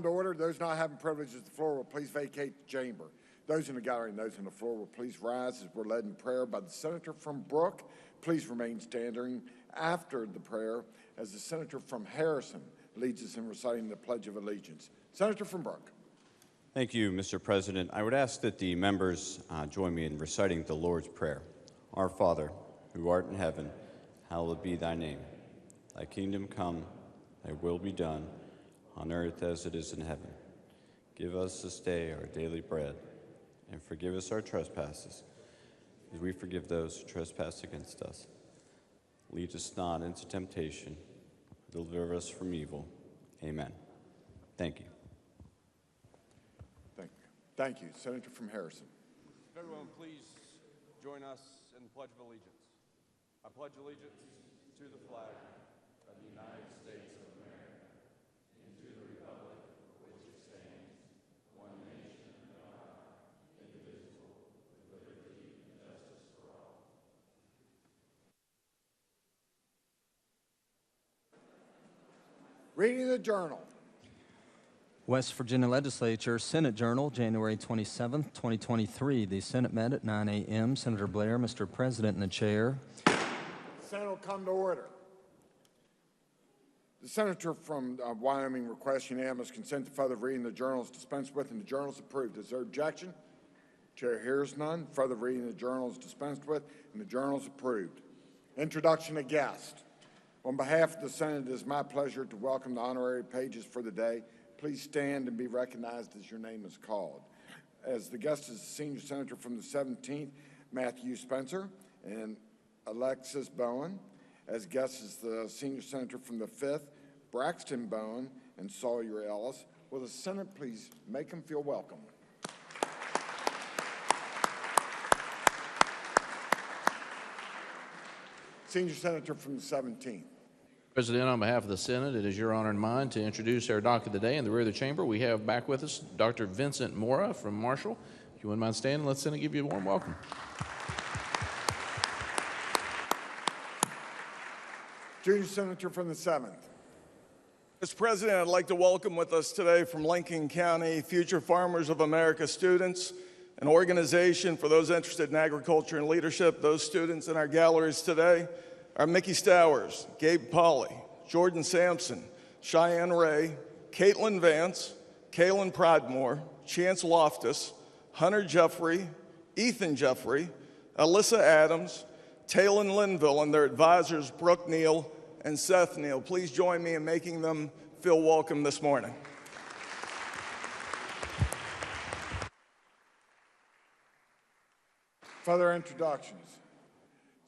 come to order. Those not having privilege at the floor will please vacate the chamber. Those in the gallery and those on the floor will please rise as we're led in prayer by the senator from Brooke. Please remain standing after the prayer as the senator from Harrison leads us in reciting the Pledge of Allegiance. Senator from Brooke. Thank you, Mr. President. I would ask that the members join me in reciting the Lord's Prayer. Our Father, who art in heaven, hallowed be thy name. Thy kingdom come, thy will be done, on earth as it is in heaven. Give us this day our daily bread, and forgive us our trespasses, as we forgive those who trespass against us. Lead us not into temptation, but deliver us from evil. Amen. Thank you. Thank you. Senator from Harrison. If everyone please join us in the Pledge of Allegiance. I pledge allegiance to the flag of the United States of America and to the republic for which it stands, one nation under God, indivisible, with liberty and justice for all. Reading the journal. West Virginia Legislature, Senate Journal, January 27, 2023. The Senate met at 9 a.m. Senator Blair, Mr. President, in the chair. Senate will come to order. The senator from Wyoming requests unanimous consent to further reading the journals dispensed with, and the journals approved. Is there objection? Chair hears none. Further reading the journals dispensed with, and the journals approved. Introduction of guest. On behalf of the Senate, it is my pleasure to welcome the honorary pages for the day. Please stand and be recognized as your name is called. As the guest is the senior senator from the 17th, Matthew Spencer, and Alexis Bowen. As guest is the senior senator from the 5th, Braxton Bowen and Sawyer Ellis. Will the Senate please make them feel welcome? Senior senator from the 17th. President, on behalf of the Senate, it is your honor and mine to introduce our doc of the day. In the rear of the chamber, we have back with us Dr. Vincent Mora from Marshall. If you wouldn't mind standing, let the Senate give you a warm welcome. Junior senator from the 7th. Mr. President, I'd like to welcome with us today from Lincoln County Future Farmers of America students, an organization for those interested in agriculture and leadership. Those students in our galleries today are Mickey Stowers, Gabe Polly, Jordan Sampson, Cheyenne Ray, Caitlin Vance, Kaylin Prodmore, Chance Loftus, Hunter Jeffrey, Ethan Jeffrey, Alyssa Adams, Talon Linville, and their advisors, Brooke Neal and Seth Neal. Please join me in making them feel welcome this morning. Further introductions.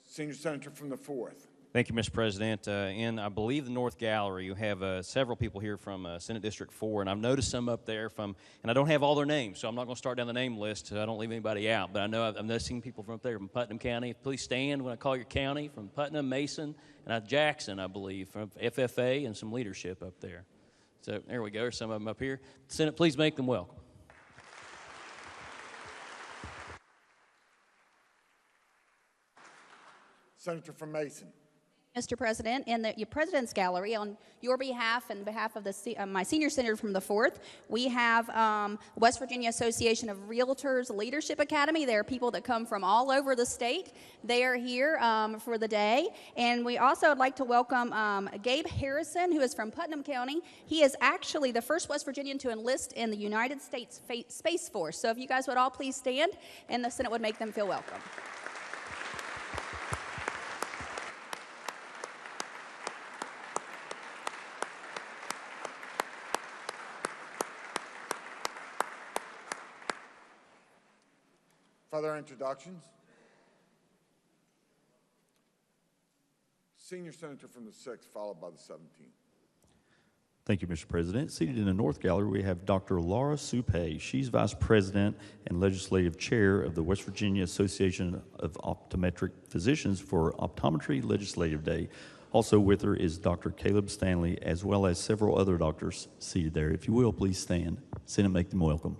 Senior senator from the 4th. Thank you, Mr. President. In, I believe, the North Gallery, you have several people here from Senate District 4, and I've noticed some up there from, and I don't have all their names, so I'm not going to start down the name list so I don't leave anybody out, but I know I've noticing people from up there from Putnam County. Please stand when I call your county, from Putnam, Mason, and Jackson, I believe, from FFA, and some leadership up there. So there we go, there's some of them up here. Senate, please make them welcome. Senator from Mason. Mr. President, in the President's Gallery, on your behalf and behalf of my senior senator from the 4th, we have West Virginia Association of Realtors Leadership Academy. There are people that come from all over the state. They are here for the day. And we also would like to welcome Gabe Harrison, who is from Putnam County. He is actually the first West Virginian to enlist in the United States Space Force. So if you guys would all please stand, and the Senate would make them feel welcome. Further introductions? Senior senator from the 6th, followed by the 17th. Thank you, Mr. President. Seated in the North Gallery, we have Dr. Laura Supay. She's Vice President and Legislative Chair of the West Virginia Association of Optometric Physicians for Optometry Legislative Day. Also with her is Dr. Caleb Stanley, as well as several other doctors seated there. If you will, please stand. Senate, make them welcome.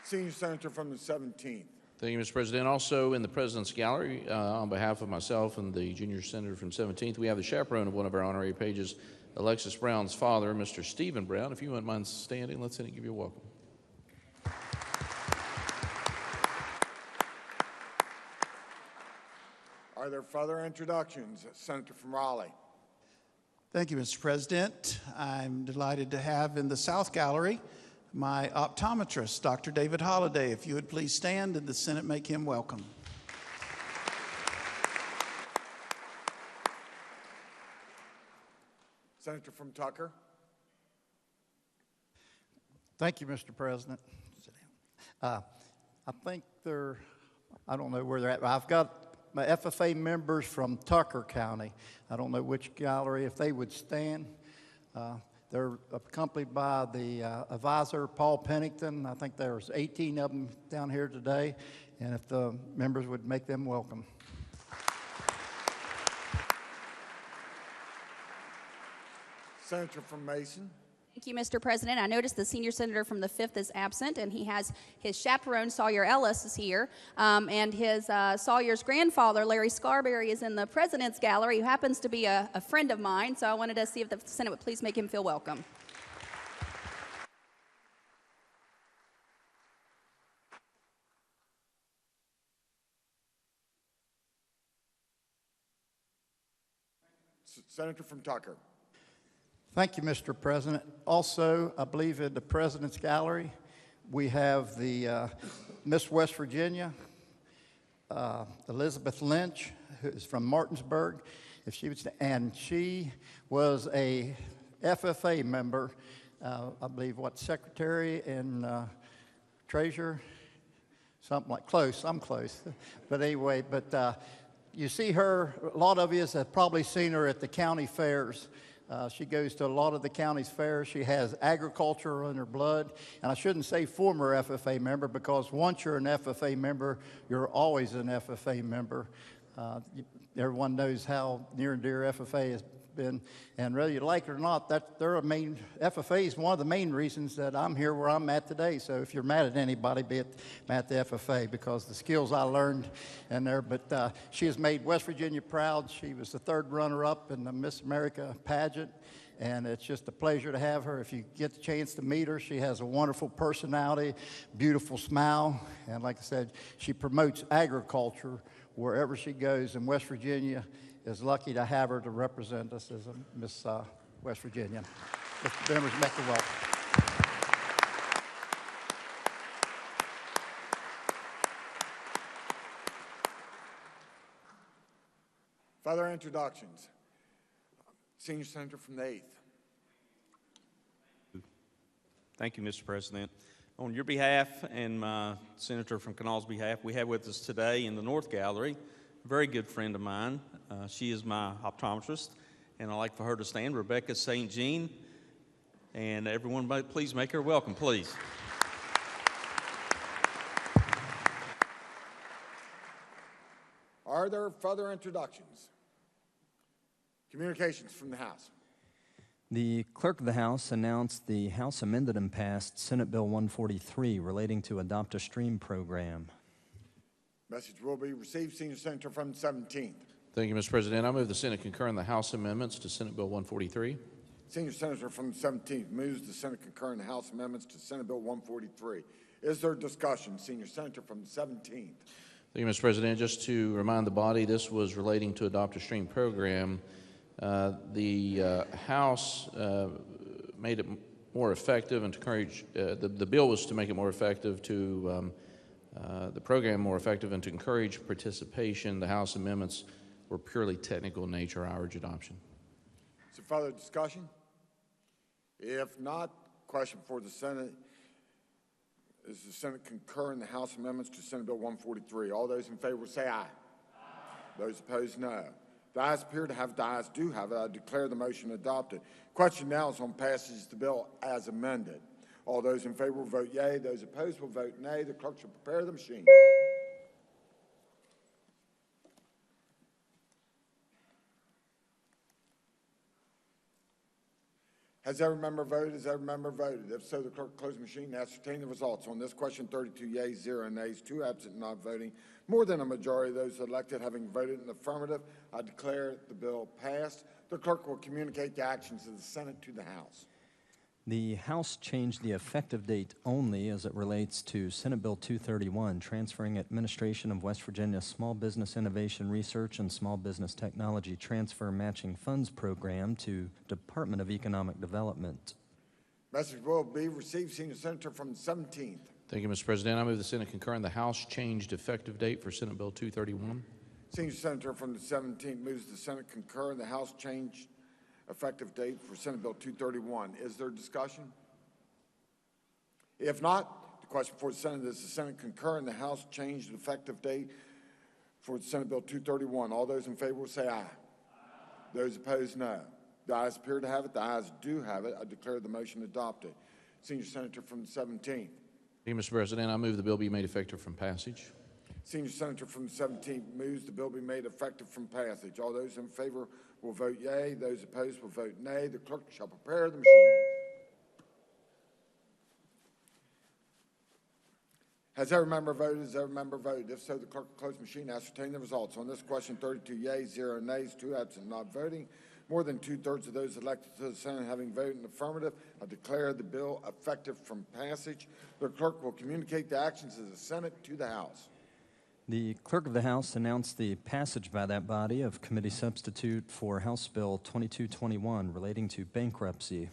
Senior senator from the 17th. Thank you, Mr. President. Also in the President's Gallery, on behalf of myself and the junior senator from 17th, we have the chaperone of one of our honorary pages, Alexis Brown's father, Mr. Stephen Brown. If you wouldn't mind standing, let's give you a welcome. Are there further introductions? Senator from Raleigh. Thank you, Mr. President. I'm delighted to have in the South Gallery my optometrist, Dr. David Holliday. If you would please stand and the Senate make him welcome. Senator from Tucker. Thank you, Mr. President. I think I don't know where they're at. I've got my FFA members from Tucker County. I don't know which gallery, if they would stand. They're accompanied by the advisor, Paul Pennington. I think there's 18 of them down here today, and if the members would make them welcome. Senator from Mason. Thank you, Mr. President. I noticed the senior senator from the 5th is absent, and he has his chaperone, Sawyer Ellis, is here, and his Sawyer's grandfather, Larry Scarberry, is in the President's Gallery, who happens to be a friend of mine, so I wanted to see if the Senate would please make him feel welcome. Senator from Tucker. Thank you, Mr. President. Also, I believe in the President's Gallery, we have the Miss West Virginia, Elizabeth Lynch, who is from Martinsburg. If she was, and she was a FFA member, I believe, secretary and treasurer, something like close. I'm close, but anyway. But you see her. A lot of you have probably seen her at the county fairs. She goes to a lot of the county's fairs. She has agriculture in her blood. And I shouldn't say former FFA member, because once you're an FFA member, you're always an FFA member. Everyone knows how near and dear FFA has been. And whether you like it or not, FFA is one of the main reasons that I'm here where I'm at today. So if you're mad at anybody, be it mad at the FFA, because the skills I learned in there. But she has made West Virginia proud. She was the 3rd runner-up in the Miss America pageant. And it's just a pleasure to have her. If you get the chance to meet her, she has a wonderful personality, beautiful smile. And like I said, she promotes agriculture wherever she goes. And West Virginia is lucky to have her to represent us as a Miss West Virginia. Mr. Members, make her welcome. Further introductions. Senior Senator from the 8th. Thank you, Mr. President. On your behalf and my senator from Kanawha's behalf, we have with us today in the North Gallery a very good friend of mine. She is my optometrist, and I'd like for her to stand, Rebecca St. Jean. And everyone, please make her welcome, please. Are there further introductions? Communications from the House. The clerk of the House announced the House amended and passed Senate Bill 143 relating to Adopt a Stream program. Message will be received. Senior Senator from the 17th. Thank you, Mr. President. I move the Senate concur in the House amendments to Senate Bill 143. Senior Senator from the 17th moves the Senate concur in the House amendments to Senate Bill 143. Is there discussion? Senior Senator from the 17th. Thank you, Mr. President. Just to remind the body, this was relating to Adopt a Stream program. The House made it more effective and to encourage, the bill was to make it more effective, to the program more effective, and to encourage participation. The House amendments were purely technical in nature. I urge adoption. Is there further discussion? If not, question for the Senate. Is the Senate concur in the House amendments to Senate Bill 143? All those in favor will say aye. Those opposed, no. The ayes appear to have, the ayes do have it. I declare the motion adopted. Question now is on passage of the bill as amended. All those in favor will vote yea. Those opposed will vote nay. The clerk shall prepare the machine. Has every member voted? Has every member voted? If so, the clerk will close the machine and ascertain the results. On this question, 32 yeas, 0 nays, 2 absent, not voting. More than a majority of those elected having voted in the affirmative, I declare the bill passed. The clerk will communicate the actions of the Senate to the House. The House changed the effective date only as it relates to Senate Bill 231, transferring administration of West Virginia Small Business Innovation Research and Small Business Technology Transfer Matching Funds Program to Department of Economic Development. Message will be received. Senior Senator from the 17th. Thank you, Mr. President. I move the Senate concur and the House changed effective date for Senate Bill 231. Senior Senator from the 17th moves the Senate concur and the House changed effective date for Senate Bill 231. Is there discussion? If not, the question before the Senate is the Senate concur and the House changed effective date for Senate Bill 231. All those in favor will say aye. Those opposed, no. The ayes appear to have it. The ayes do have it. I declare the motion adopted. Senior Senator from the 17th. Thank you, Mr. President. I move the bill be made effective from passage. Senior Senator from the 17th moves the bill be made effective from passage. All those in favor will vote yea. Those opposed will vote nay. The clerk shall prepare the machine. Has every member voted? Has every member voted? If so, the clerk will close the machine and ascertain the results. On this question, 32 yeas, 0 nays, 2 absent, not voting. More than two-thirds of those elected to the Senate having voted in the affirmative, I declare the bill effective from passage. The clerk will communicate the actions of the Senate to the House. The Clerk of the House announced the passage by that body of committee substitute for House Bill 2221 relating to bankruptcy.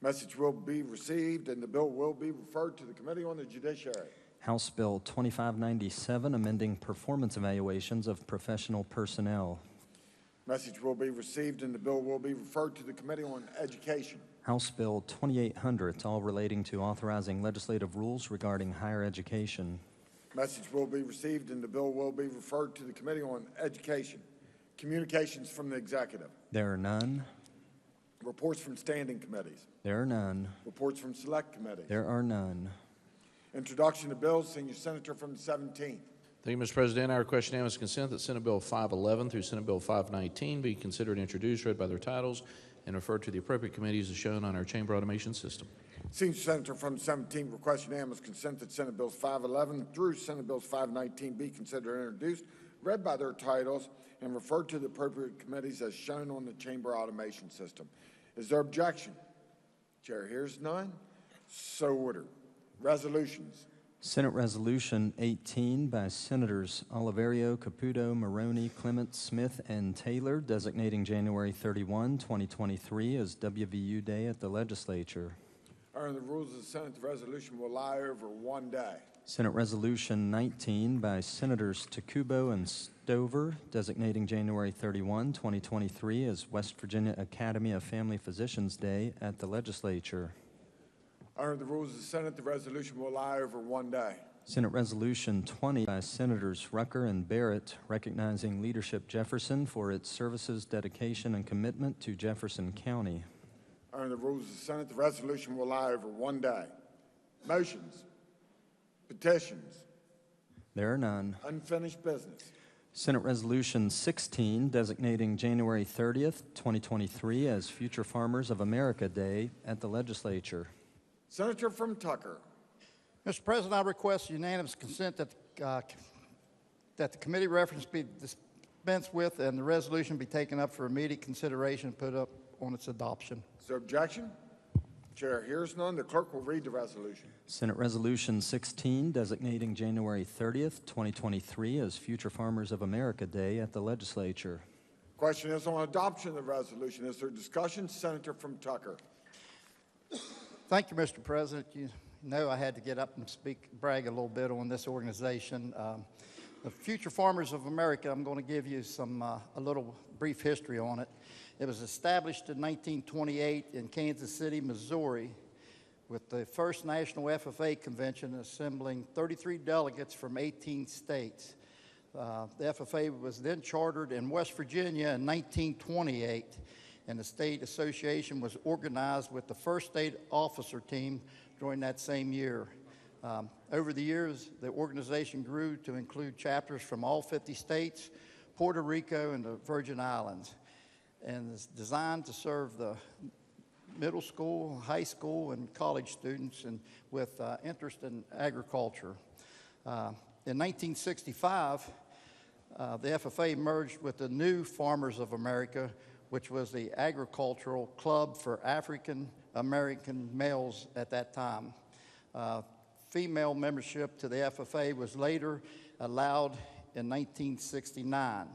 Message will be received and the bill will be referred to the Committee on the Judiciary. House Bill 2597 amending performance evaluations of professional personnel. Message will be received and the bill will be referred to the Committee on Education. House Bill 2800, all relating to authorizing legislative rules regarding higher education. Message will be received and the bill will be referred to the Committee on Education. Communications from the Executive. There are none. Reports from standing committees. There are none. Reports from select committees. There are none. Introduction of bills. Senior Senator from the 17th. Thank you, Mr. President. I request unanimous consent that Senate Bill 511 through Senate Bill 519 be considered and introduced, read by their titles, and referred to the appropriate committees as shown on our chamber automation system. Senior Senator from the 17th requests unanimous consent that Senate Bills 511 through Senate Bills 519 be considered and introduced, read by their titles, and referred to the appropriate committees as shown on the chamber automation system. Is there objection? Chair hears none. So ordered. Resolutions. Senate Resolution 18 by Senators Oliverio, Caputo, Maroney, Clement, Smith, and Taylor, designating January 31, 2023 as WVU Day at the Legislature. Under the rules of the Senate, the resolution will lie over one day. Senate Resolution 19 by Senators Takubo and Stover, designating January 31, 2023 as West Virginia Academy of Family Physicians Day at the Legislature. Under the rules of the Senate, the resolution will lie over one day. Senate Resolution 20 by Senators Rucker and Barrett, recognizing Leadership Jefferson for its services, dedication, and commitment to Jefferson County. Under the rules of the Senate, the resolution will lie over one day. Motions. Petitions. There are none. Unfinished business. Senate Resolution 16, designating January 30th, 2023 as Future Farmers of America Day at the Legislature. Senator from Tucker. Mr. President, I request unanimous consent that the committee reference be dispensed with and the resolution be taken up for immediate consideration and put up on its adoption. Is there objection? Chair hears none. The clerk will read the resolution. Senate Resolution 16, designating January 30th, 2023 as Future Farmers of America Day at the Legislature. Question is on adoption of the resolution. Is there discussion? Senator from Tucker. Thank you, Mr. President. You know I had to get up and brag a little bit on this organization. The Future Farmers of America, I'm going to give you a little brief history on it. It was established in 1928 in Kansas City, Missouri, with the first National FFA Convention assembling 33 delegates from 18 states. The FFA was then chartered in West Virginia in 1928, and the state association was organized with the first state officer team during that same year. Over the years, the organization grew to include chapters from all 50 states, Puerto Rico, and the Virgin Islands, and is designed to serve the middle school, high school, and college students and with interest in agriculture. In 1965, the FFA merged with the New Farmers of America, which was the agricultural club for African American males at that time. Female membership to the FFA was later allowed in 1969.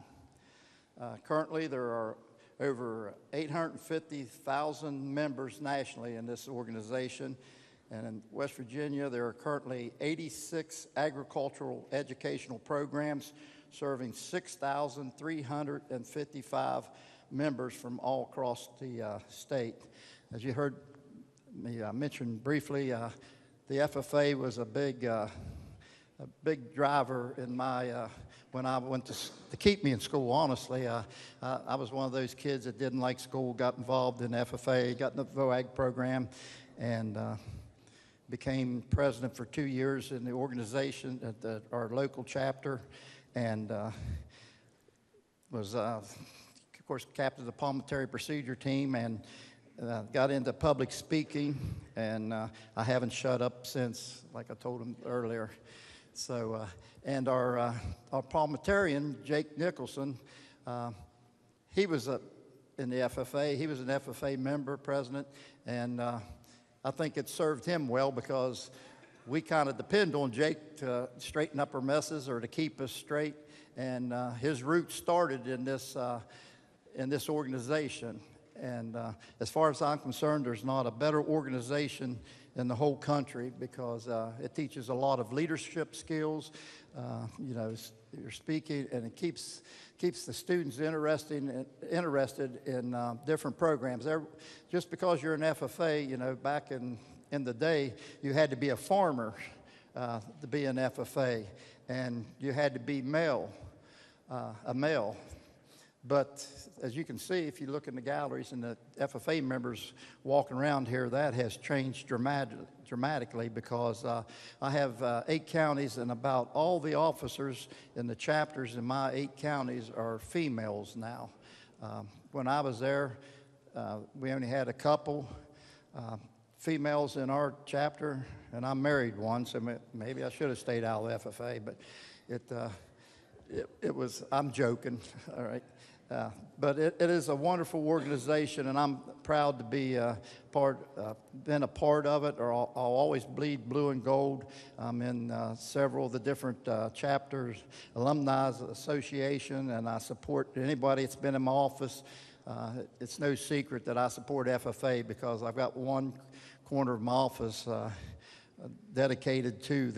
Currently, there are over 850,000 members nationally in this organization, and in West Virginia, there are currently 86 agricultural educational programs serving 6,355 members from all across the state. As you heard me mention briefly, the FFA was a big driver in my when I went to keep me in school. Honestly, I was one of those kids that didn't like school, got involved in FFA, got in the VOAG program, and became president for 2 years in the organization at our local chapter, and was, of course, captain of the parliamentary procedure team, and got into public speaking, and I haven't shut up since, like I told him earlier. So, and our parliamentarian, Jake Nicholson, he was in the FFA. He was an FFA member, president, and I think it served him well because we kind of depend on Jake to straighten up our messes or to keep us straight. And his roots started in this organization. And as far as I'm concerned, there's not a better organization in the whole country because it teaches a lot of leadership skills. You know, you're speaking, and it keeps the students interested in different programs. Just because you're an FFA, you know, back in the day, you had to be a farmer to be an FFA, and you had to be a male. But as you can see, if you look in the galleries and the FFA members walking around here, that has changed dramatically because I have 8 counties, and about all the officers in the chapters in my 8 counties are females now. When I was there, we only had a couple females in our chapter, and I married one, so maybe I should have stayed out of the FFA, but it was, I'm joking, all right. But it is a wonderful organization, and I'm proud to be been a part of it, or I'll always bleed blue and gold. I'm in several of the different chapters, alumni association, and I support anybody that's been in my office. It's no secret that I support FFA because I've got one corner of my office dedicated to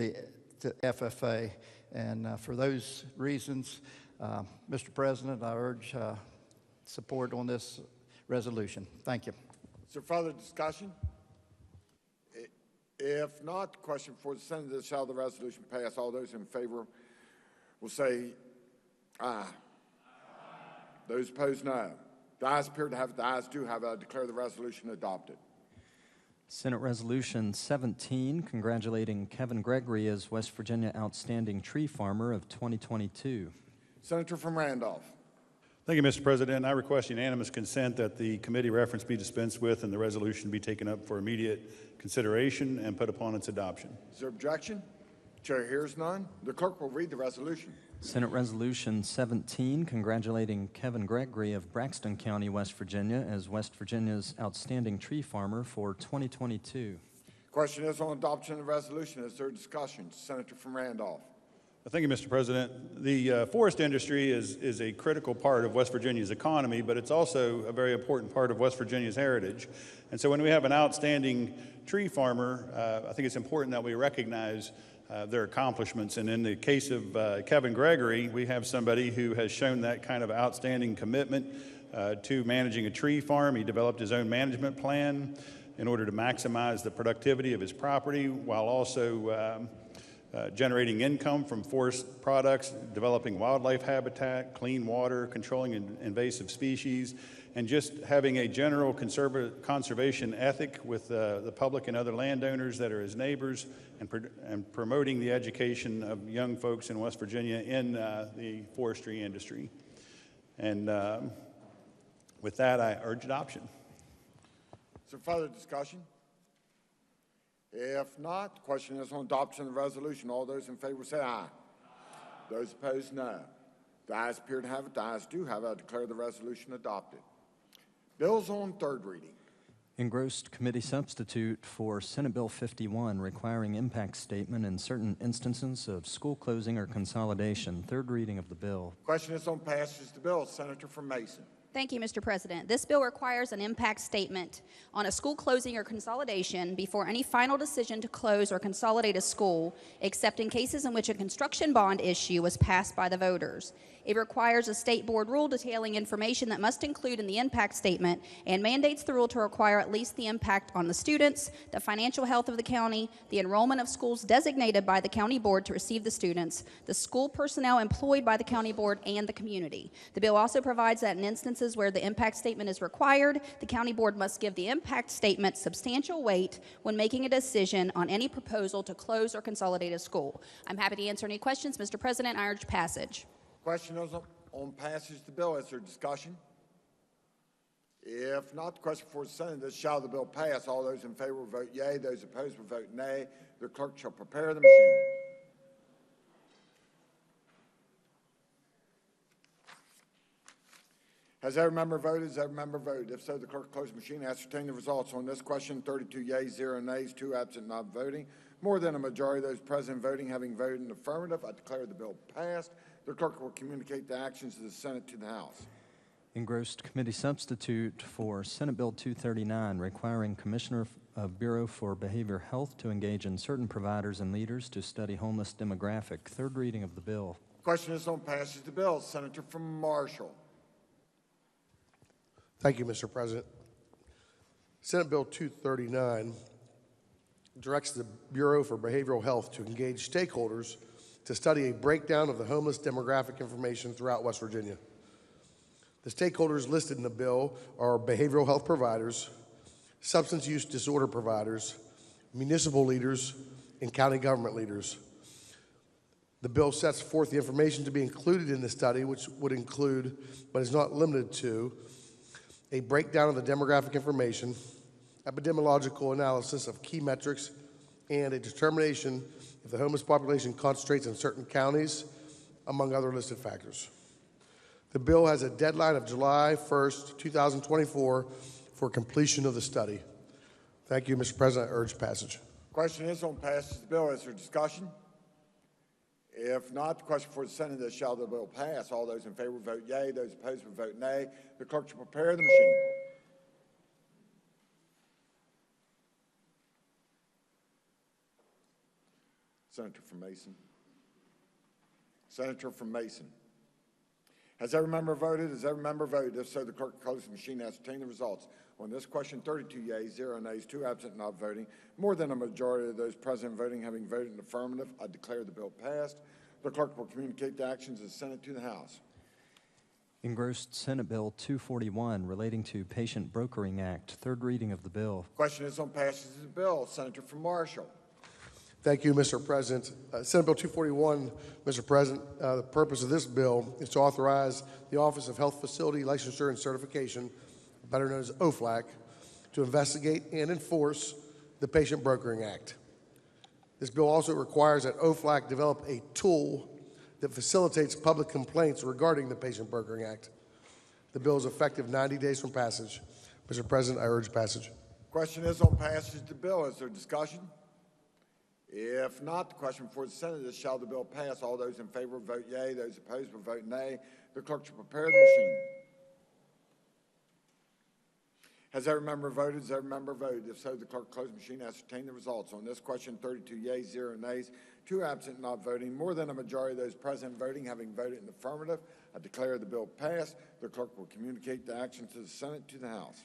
FFA, and for those reasons, Mr. President, I urge support on this resolution. Thank you. Is there further discussion? If not, the question for the Senate is, shall the resolution pass? All those in favor will say aye. Those opposed, no. The ayes appear to have it. The ayes do have it. I declare the resolution adopted. Senate Resolution 17, congratulating Kevin Gregory as West Virginia Outstanding Tree Farmer of 2022. Senator from Randolph. Thank you, Mr. President. I request unanimous consent that the committee reference be dispensed with and the resolution be taken up for immediate consideration and put upon its adoption. Is there objection? Chair hears none. The clerk will read the resolution. Senate Resolution 17, congratulating Kevin Gregory of Braxton County, West Virginia as West Virginia's Outstanding Tree Farmer for 2022. Question is on adoption of the resolution. Is there discussion? Senator from Randolph. Thank you, Mr. President. The forest industry is a critical part of West Virginia's economy, but it's also a very important part of West Virginia's heritage. And so when we have an outstanding tree farmer, I think it's important that we recognize their accomplishments. And in the case of Kevin Gregory, we have somebody who has shown that kind of outstanding commitment to managing a tree farm. He developed his own management plan in order to maximize the productivity of his property while also generating income from forest products, developing wildlife habitat, clean water, controlling invasive species, and just having a general conservation ethic with the public and other landowners that are his neighbors, and promoting the education of young folks in West Virginia in the forestry industry. And with that, I urge adoption. Is there further discussion? If not, the question is on adoption of the resolution. All those in favor say aye. Those opposed, no. The ayes appear to have it. The ayes do have it. I declare the resolution adopted. Bills on third reading. Engrossed committee substitute for Senate Bill 51, requiring impact statement in certain instances of school closing or consolidation. Third reading of the bill. Question is on passage of the bill. Senator from Mason. Thank you, Mr. President. This bill requires an impact statement on a school closing or consolidation before any final decision to close or consolidate a school, except in cases in which a construction bond issue was passed by the voters. It requires a state board rule detailing information that must include in the impact statement and mandates the rule to require at least the impact on the students, the financial health of the county, the enrollment of schools designated by the county board to receive the students, the school personnel employed by the county board, and the community. The bill also provides that in instances where the impact statement is required, the county board must give the impact statement substantial weight when making a decision on any proposal to close or consolidate a school. I'm happy to answer any questions. Mr. President, I urge passage. Question is on passage of the bill. Is there discussion? If not, the question before the Senate is, shall the bill pass? All those in favor will vote yea. Those opposed will vote nay. The clerk shall prepare the machine. Has every member voted? Has every member voted? If so, the clerk close the machine. Ascertain the results on this question. 32 yeas, 0 nays, 2 absent, not voting. More than a majority of those present voting having voted in the affirmative, I declare the bill passed. The clerk will communicate the actions of the Senate to the House. Engrossed committee substitute for Senate Bill 239, requiring Commissioner of Bureau for Behavioral Health to engage in certain providers and leaders to study homeless demographic. Third reading of the bill. Question is on passage of the bill. Senator from Marshall. Thank you, Mr. President. Senate Bill 239 directs the Bureau for Behavioral Health to engage stakeholders to study a breakdown of the homeless demographic information throughout West Virginia. The stakeholders listed in the bill are behavioral health providers, substance use disorder providers, municipal leaders, and county government leaders. The bill sets forth the information to be included in the study, which would include, but is not limited to, a breakdown of the demographic information, epidemiological analysis of key metrics, and a determination if the homeless population concentrates in certain counties, among other listed factors. The bill has a deadline of July 1st, 2024 for completion of the study. Thank you, Mr. President. I urge passage. Question is on passage of the bill. Is there discussion? If not, the question for the Senate is, shall the bill pass? All those in favor vote yea. Those opposed will vote nay. The clerk shall prepare the machine. Senator from Mason. Senator from Mason. Has every member voted? Has every member voted? If so, the clerk will close the machine and ascertain the results. On this question, 32 yeas, 0 nays, 2 absent, not voting. More than a majority of those present voting having voted in the affirmative, I declare the bill passed. The clerk will communicate the actions of the Senate to the House. Engrossed Senate Bill 241, relating to Patient Brokering Act. Third reading of the bill. Question is on passage of the bill. Senator from Marshall. Thank you, Mr. President. Senate Bill 241, Mr. President, the purpose of this bill is to authorize the Office of Health Facility Licensure and Certification, better known as OFLAC, to investigate and enforce the Patient Brokering Act. This bill also requires that OFLAC develop a tool that facilitates public complaints regarding the Patient Brokering Act. The bill is effective 90 days from passage. Mr. President, I urge passage. Question is on passage of the bill. Is there discussion? If not, the question before the Senate is, shall the bill pass? All those in favor vote yea. Those opposed will vote nay. The clerk shall prepare the machine. Has every member voted? Has every member voted? If so, the clerk close the machine and ascertain the results. On this question, 32 yeas, 0 nays, 2 absent, not voting. More than a majority of those present voting having voted in the affirmative, I declare the bill passed. The clerk will communicate the action to the Senate to the House.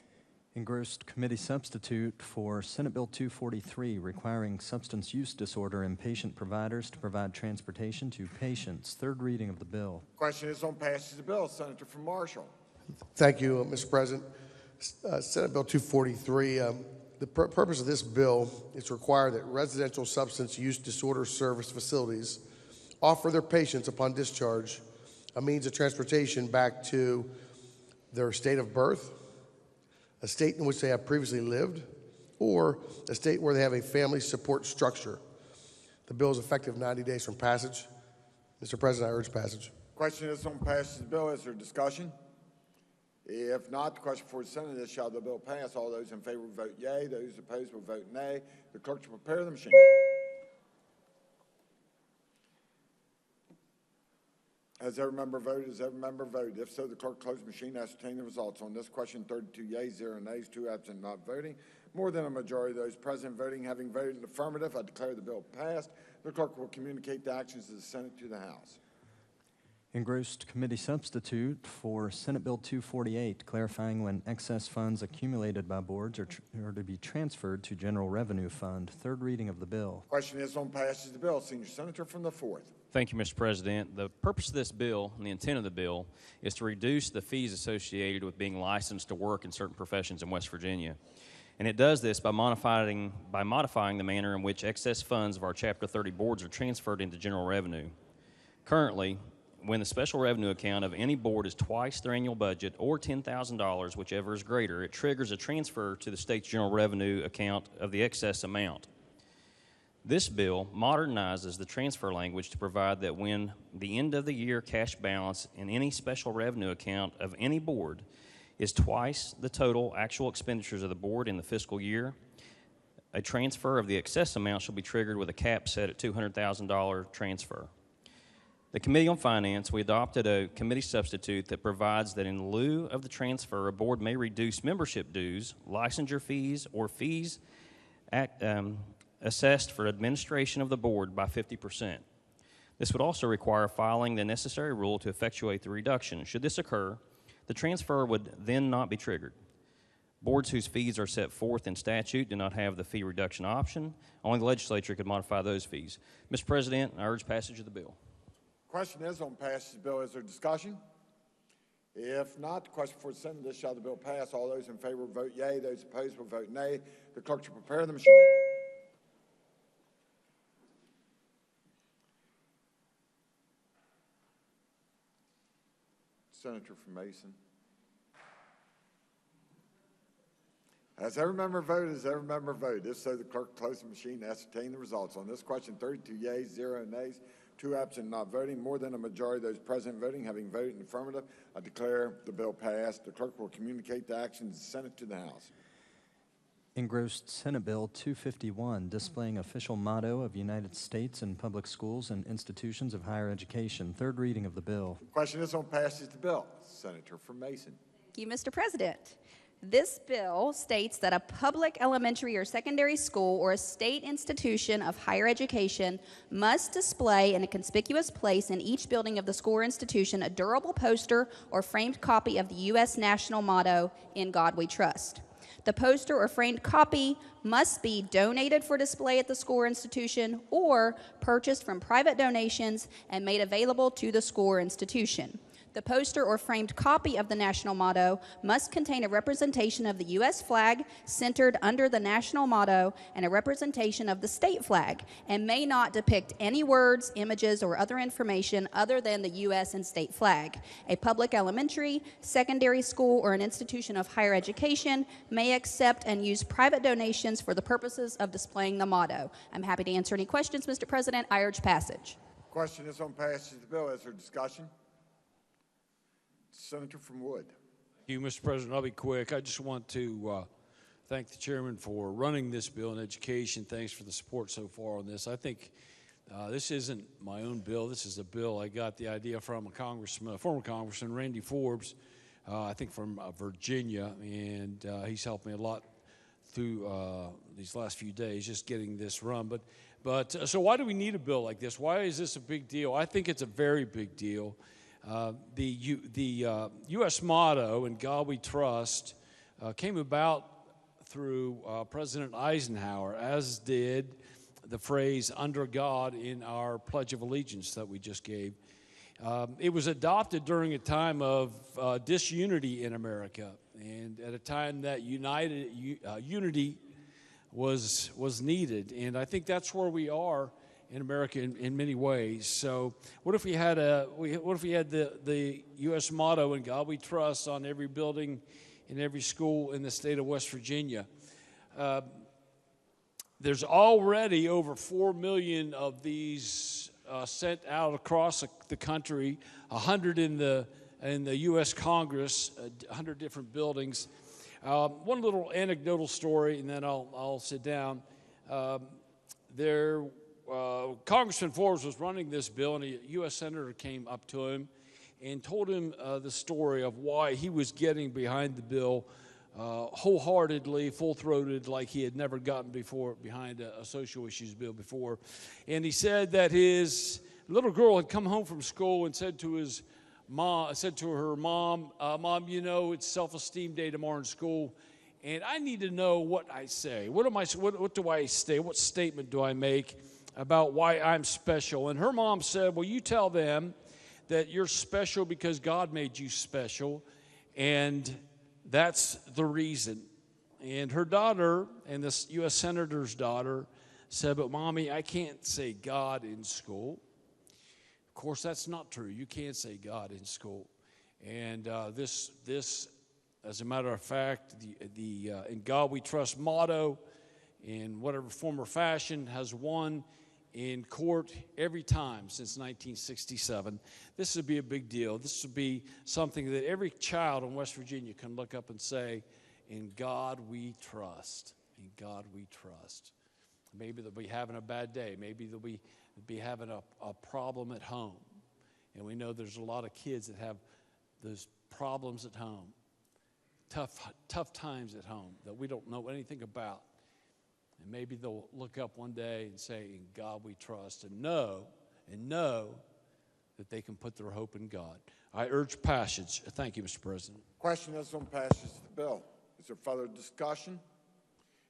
Engrossed committee substitute for Senate Bill 243, requiring substance use disorder in patient providers to provide transportation to patients. Third reading of the bill. Question is on passage of the bill. Senator from Marshall. Thank you, Mr. President. Senate Bill 243, the purpose of this bill is to require that residential substance use disorder service facilities offer their patients upon discharge a means of transportation back to their state of birth, a state in which they have previously lived, or a state where they have a family support structure. The bill is effective 90 days from passage. Mr. President, I urge passage. Question is on passage of the bill. Is there discussion? If not, the question for the Senate is, shall the bill pass? All those in favor will vote yea. Those opposed will vote nay. The clerk will prepare the machine. Has every member voted? Has every member voted? If so, the clerk close the machine, ascertain the results. On this question, 32 yeas, 0 nays, 2 absent, not voting. More than a majority of those present voting having voted in the affirmative, I declare the bill passed. The clerk will communicate the actions of the Senate to the House. Engrossed committee substitute for Senate Bill 248, clarifying when excess funds accumulated by boards are to be transferred to General Revenue Fund. Third reading of the bill. Question is on passage of the bill. Senior Senator from the 4th. Thank you, Mr. President. The purpose of this bill and the intent of the bill is to reduce the fees associated with being licensed to work in certain professions in West Virginia. And it does this by modifying the manner in which excess funds of our Chapter 30 boards are transferred into general revenue. Currently, when the special revenue account of any board is twice their annual budget or $10,000, whichever is greater, it triggers a transfer to the state's general revenue account of the excess amount. This bill modernizes the transfer language to provide that when the end of the year cash balance in any special revenue account of any board is twice the total actual expenditures of the board in the fiscal year, a transfer of the excess amount shall be triggered with a cap set at $200,000 transfer. The Committee on Finance, we adopted a committee substitute that provides that in lieu of the transfer, a board may reduce membership dues, licensure fees, or fees assessed for administration of the board by 50%. This would also require filing the necessary rule to effectuate the reduction. Should this occur, the transfer would then not be triggered. Boards whose fees are set forth in statute do not have the fee reduction option. Only the legislature could modify those fees. Mr. President, I urge passage of the bill. Question is on passage of the bill. Is there discussion? If not, the question for the Senate is, shall the bill pass? All those in favor will vote yea. Those opposed will vote nay. The clerk will prepare the machine. Senator from Mason. Has every member voted? Has every member voted? If so, the clerk close the machine and ascertain the results. On this question, 32 yeas, 0 nays, 2 absent, not voting. More than a majority of those present voting having voted in the affirmative, I declare the bill passed. The clerk will communicate the actions of the Senate to the House. Engrossed Senate Bill 251, displaying official motto of United States and public schools and institutions of higher education. Third reading of the bill. Question is on passage of the bill. Senator from Mason. Thank you, Mr. President. This bill states that a public elementary or secondary school or a state institution of higher education must display in a conspicuous place in each building of the school or institution a durable poster or framed copy of the U.S. national motto, "In God We Trust." The poster or framed copy must be donated for display at the school or institution or purchased from private donations and made available to the school or institution. The poster or framed copy of the national motto must contain a representation of the U.S. flag centered under the national motto and a representation of the state flag, and may not depict any words, images, or other information other than the U.S. and state flag. A public elementary, secondary school, or an institution of higher education may accept and use private donations for the purposes of displaying the motto. I'm happy to answer any questions, Mr. President. I urge passage. Question is on passage of the bill. Is there discussion? Senator from Wood. Thank you, Mr. President. I'll be quick. I just want to thank the chairman for running this bill in education. Thanks for the support so far on this. I think this isn't my own bill. This is a bill I got the idea from a former congressman, Randy Forbes, I think from Virginia, and he's helped me a lot through these last few days just getting this run. But so why do we need a bill like this? Why is this a big deal? I think it's a very big deal. The U.S. motto, "In God We Trust," came about through President Eisenhower, as did the phrase "under God" in our Pledge of Allegiance that we just gave. It was adopted during a time of disunity in America, and at a time that unity was needed. And I think that's where we are in America in many ways. So what if we had the U.S. motto, "In God We Trust," on every building in every school in the state of West Virginia. There's already over 4 million of these sent out across the country, 100 in the U.S. Congress, 100 different buildings. One little anecdotal story, and then I'll sit down. Congressman Forbes was running this bill, and a U.S. Senator came up to him and told him the story of why he was getting behind the bill wholeheartedly, full-throated, like he had never gotten behind a social issues bill before. And he said that his little girl had come home from school and said to her mom, Mom, you know, it's self-esteem day tomorrow in school, and I need to know what I say. What do I say? What statement do I make about why I'm special? And her mom said, well, you tell them that you're special because God made you special, and that's the reason. And her daughter, and this U.S. Senator's daughter, said, but Mommy, I can't say God in school. Of course, that's not true. You can't say God in school. And this, as a matter of fact, the In God We Trust motto, in whatever form or fashion, has won in court every time since 1967. This would be a big deal. This would be something that every child in West Virginia can look up and say, in God we trust. In God we trust. Maybe they'll be having a bad day. Maybe they'll be having a problem at home. And we know there's a lot of kids that have those problems at home, tough times at home that we don't know anything about. And maybe they'll look up one day and say, in God we trust, and know that they can put their hope in God. I urge passage. Thank you, Mr. President. Question is on passage of the bill. Is there further discussion?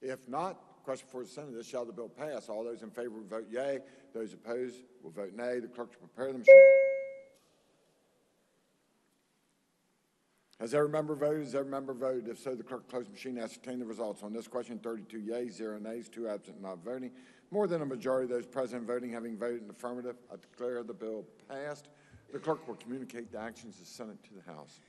If not, question for the Senate, shall the bill pass? All those in favor will vote yea. Those opposed will vote nay. The clerk will prepare the machine. Has every member voted? Has every member voted? If so, the clerk will close the machine and ascertain the results. On this question, 32 yeas, 0 nays, 2 absent, not voting. More than a majority of those present voting having voted in the affirmative, I declare the bill passed. The clerk will communicate the actions of the Senate to the House.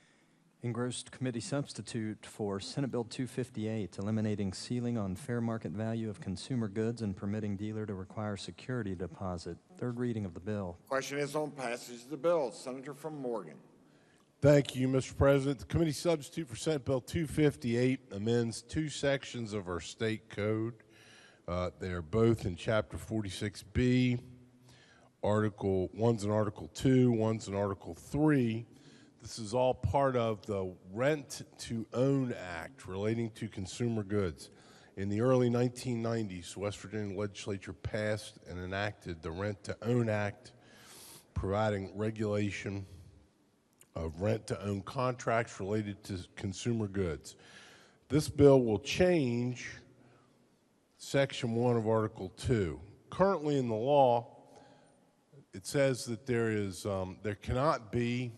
Engrossed committee substitute for Senate Bill 258, eliminating ceiling on fair market value of consumer goods and permitting dealer to require security deposit. Third reading of the bill. Question is on passage of the bill. Senator from Morgan. Thank you, Mr. President. The committee substitute for Senate Bill 258 amends 2 sections of our state code. They are both in Chapter 46B. One's in Article 2, one's in Article 3. This is all part of the Rent-to-Own Act relating to consumer goods. In the early 1990s, West Virginia Legislature passed and enacted the Rent-to-Own Act, providing regulation of rent-to-own contracts related to consumer goods. This bill will change Section 1 of Article 2. Currently in the law, it says that there cannot be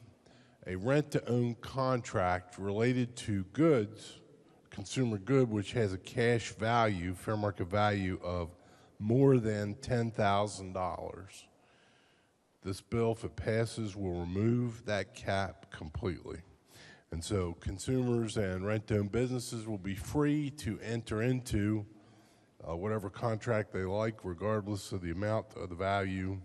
a rent-to-own contract related to goods, consumer good, which has a cash value, fair market value of more than $10,000. This bill, if it passes, will remove that cap completely. And so consumers and rent-to-own businesses will be free to enter into whatever contract they like, regardless of the amount or the value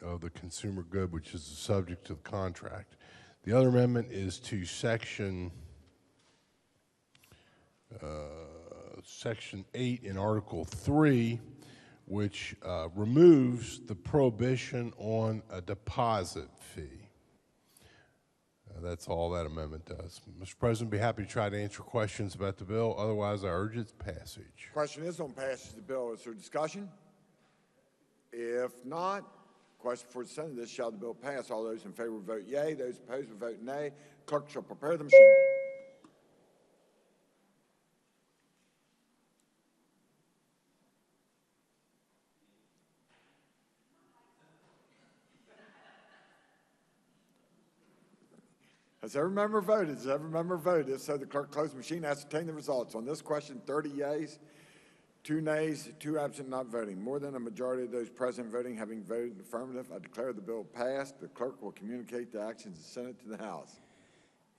of the consumer good, which is the subject of the contract. The other amendment is to Section 8 in Article 3, which removes the prohibition on a deposit fee. That's all that amendment does. Mr. President, be happy to try to answer questions about the bill. Otherwise, I urge its passage. Question is on passage of the bill. Is there discussion? If not, question for the Senate, shall the bill pass? All those in favor will vote yea. Those opposed will vote nay. Clerk shall prepare the machine. Has every member voted? Has every member voted? If so, the clerk close the machine, ascertain the results. On this question, 30 yeas, 2 nays, 2 absent, not voting. More than a majority of those present voting having voted in affirmative, I declare the bill passed. The clerk will communicate the actions of the Senate to the House.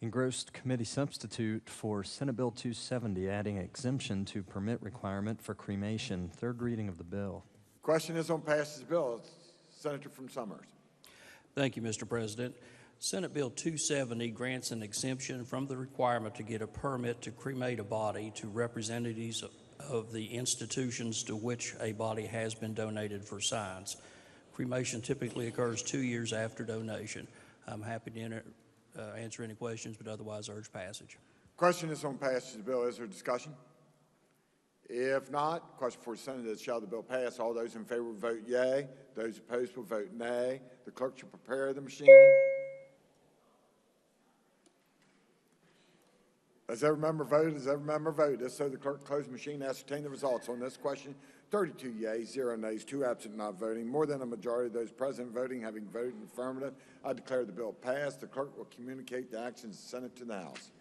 Engrossed committee substitute for Senate Bill 270, adding exemption to permit requirement for cremation. Third reading of the bill. Question is on passage of the bill. Senator from Summers. Thank you, Mr. President. Senate Bill 270 grants an exemption from the requirement to get a permit to cremate a body to representatives of the institutions to which a body has been donated for science. Cremation typically occurs 2 years after donation. I'm happy to answer any questions, but otherwise urge passage. Question is on passage of the bill. Is there discussion? If not, question for the Senate is, shall the bill pass? All those in favor will vote yea. Those opposed will vote nay. The clerk shall prepare the machine. Has every member voted? Has every member voted? If so, the clerk close the machine and ascertain the results on this question. 32 yeas, 0 nays, 2 absent not voting. More than a majority of those present voting having voted in the affirmative, I declare the bill passed. The clerk will communicate the actions of the Senate to the House.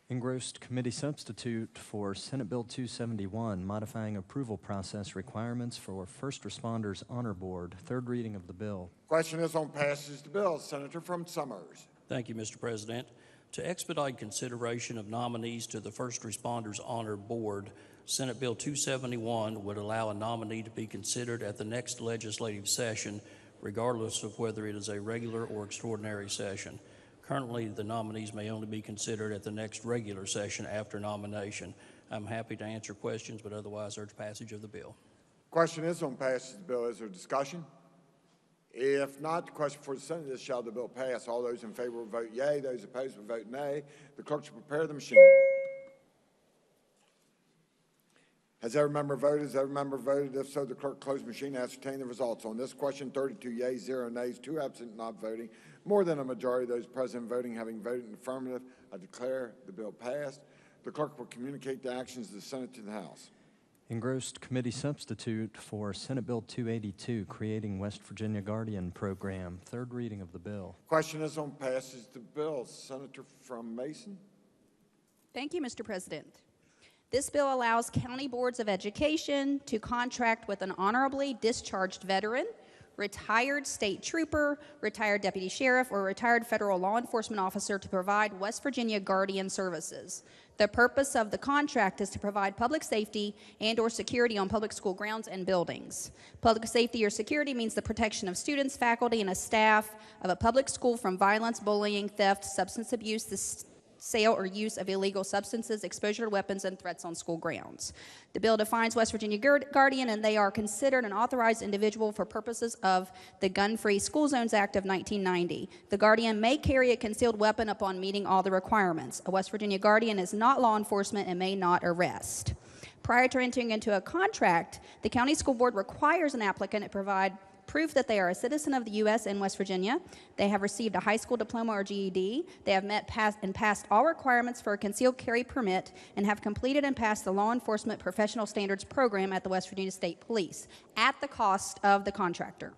Engrossed committee substitute for Senate Bill 271, modifying approval process requirements for First Responders Honor Board. Third reading of the bill. Question is on passage of the bill. Senator from Summers. Thank you, Mr. President. To expedite consideration of nominees to the First Responders Honor Board, Senate Bill 271 would allow a nominee to be considered at the next legislative session, regardless of whether it is a regular or extraordinary session. Currently, the nominees may only be considered at the next regular session after nomination. I'm happy to answer questions, but otherwise urge passage of the bill. Question is on passage of the bill. Is there discussion? If not, the question for the Senate is, shall the bill pass? All those in favor will vote yea. Those opposed will vote nay. The clerk shall prepare the machine. Has every member voted? Has every member voted? If so, the clerk close the machine and ascertain the results. On this question, 32 yeas, 0 nays, 2 absent not voting. More than a majority of those present voting having voted in the affirmative, I declare the bill passed. The clerk will communicate the actions of the Senate to the House. Engrossed committee substitute for Senate Bill 282, creating West Virginia Guardian Program. Third reading of the bill. Question is on passage of the bill. Senator from Mason. Thank you, Mr. President. This bill allows county boards of education to contract with an honorably discharged veteran, retired state trooper, retired deputy sheriff, or retired federal law enforcement officer to provide West Virginia Guardian services. The purpose of the contract is to provide public safety and or security on public school grounds and buildings. Public safety or security means the protection of students, faculty, and a staff of a public school from violence, bullying, theft, substance abuse, the sale or use of illegal substances, exposure to weapons, and threats on school grounds. The bill defines West Virginia Guardian, and they are considered an authorized individual for purposes of the Gun-Free School Zones Act of 1990. The Guardian may carry a concealed weapon upon meeting all the requirements. A West Virginia Guardian is not law enforcement and may not arrest. Prior to entering into a contract, the county school board requires an applicant to provide proof that they are a citizen of the U.S. and West Virginia, they have received a high school diploma or GED, they have passed all requirements for a concealed carry permit, and have completed and passed the Law Enforcement Professional Standards Program at the West Virginia State Police at the cost of the contractor.